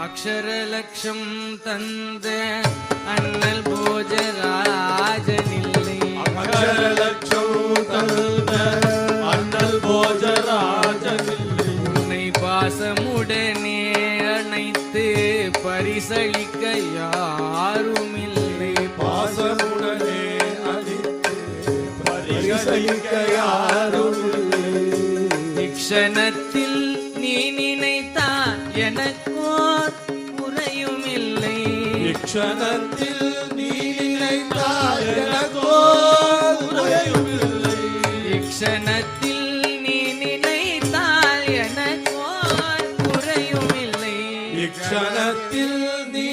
அக்ஷரலட்சம் தந்த அண்ணல் போஜராஜனில்லை. அக்ஷரலட்சம் தந்த அண்ணல் போஜராஜனில்லை. உன்னை பாசமுடனே அணைத்து பரிசளிக்க யாருமில்லை. பாசமுடனே அணைத்து பரிசளிக்க யாருமில்லை. இக்ஷணத்தில் நீ நினைத்தால் எனக்கோர் குறையும் இல்லை. இக்ஷணத்தில் நீ நினைத்தால் எனக்கோர் குறையும் இல்லை. இக்ஷணத்தில் நீ நினைத்தால் எனக்கோர் குறையும் இல்லை. இக்ஷணத்தில் நீ